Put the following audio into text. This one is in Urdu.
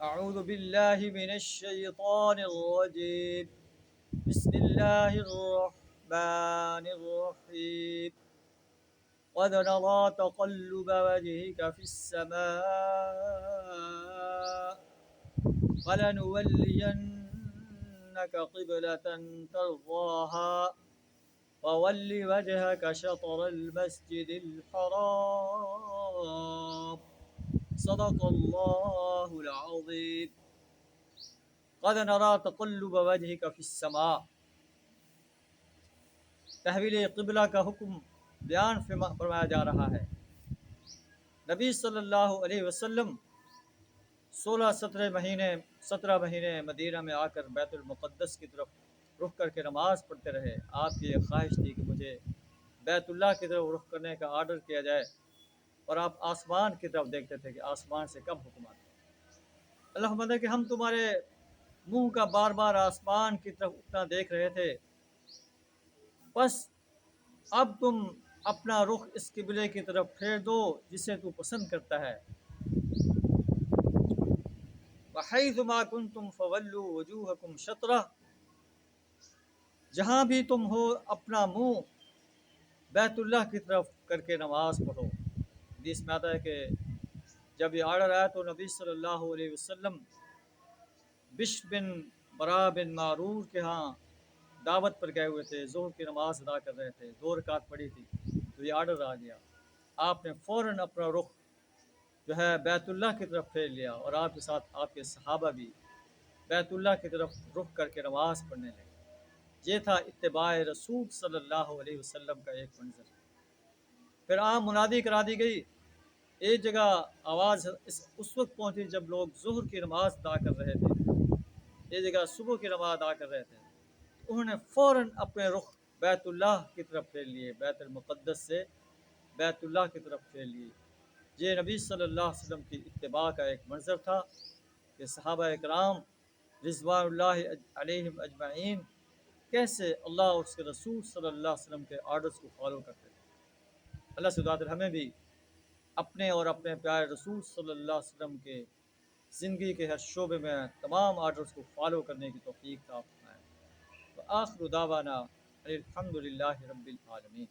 أعوذ بالله من الشيطان الرجيم. بسم الله الرحمن الرحيم. قد نرى تقلب وجهك في السماء فلنولينك قبلة ترضاها فول وجهك شطر المسجد الحرام صدق الله العظيم. قد نرى تقلب وجهك في السماء. تحویل قبلہ کا حکم بیان فرمایا جا رہا ہے۔ نبی صلی اللہ علیہ وسلم 17 مہینے مدینہ میں آ کر بیت المقدس کی طرف رخ کر کے نماز پڑھتے رہے۔ آپ کی یہ خواہش تھی کہ مجھے بیت اللہ کی طرف رخ کرنے کا آرڈر کیا جائے، اور آپ آسمان کی طرف دیکھتے تھے کہ آسمان سے کب حکم آتا ہے۔ اللہ مدد کہ ہم تمہارے منہ کا بار بار آسمان کی طرف اٹھنا دیکھ رہے تھے، بس اب تم اپنا رخ اس قبلے کی طرف پھیر دو جسے تو پسند کرتا ہے۔ وَحَيْثُ مَا كُنْتُمْ فَوَلُّوا وُجُوهَكُمْ شَطْرَهُ. جہاں بھی تم ہو اپنا منہ بیت اللہ کی طرف کر کے نماز پڑھو۔ حدیث میں آتا ہے کہ جب یہ آرڈر آیا تو نبی صلی اللہ علیہ وسلم بشر بن برا بن معرور کے ہاں دعوت پر گئے ہوئے تھے، ظہر کی نماز ادا کر رہے تھے، 2 رکعت پڑھی تھی، تو یہ آرڈر آ گیا۔ آپ نے فوراً اپنا رخ جو ہے بیت اللہ کی طرف پھیر لیا، اور آپ کے ساتھ آپ کے صحابہ بھی بیت اللہ کی طرف رخ کر کے نماز پڑھنے لگے۔ یہ تھا اتباع رسول صلی اللہ علیہ وسلم کا ایک منظر۔ پھر عام منادی کرا دی گئی۔ ایک جگہ آواز اس وقت پہنچی جب لوگ ظہر کی نماز ادا کر رہے تھے، ایک جگہ صبح کی نماز ادا کر رہے تھے، تو انہوں نے فوراً اپنے رخ بیت اللہ کی طرف پھیر لیے، بیت المقدس سے بیت اللہ کی طرف پھیر لیے۔ یہ نبی صلی اللہ علیہ وسلم کی اتباع کا ایک منظر تھا کہ صحابہ اکرام رضوان اللہ علیہم اجمعین کیسے اللہ اور اس کے رسول صلی اللہ علیہ وسلم کے آرڈرز کو فالو کرتے تھے۔ اللہ سے دعا ہے ہمیں بھی اپنے اور اپنے پیارے رسول صلی اللہ علیہ وسلم کے زندگی کے ہر شعبے میں تمام آرڈرز کو فالو کرنے کی توفیق عطا فرمائے۔ وآخر دعوانا الحمد للہ رب العالمین۔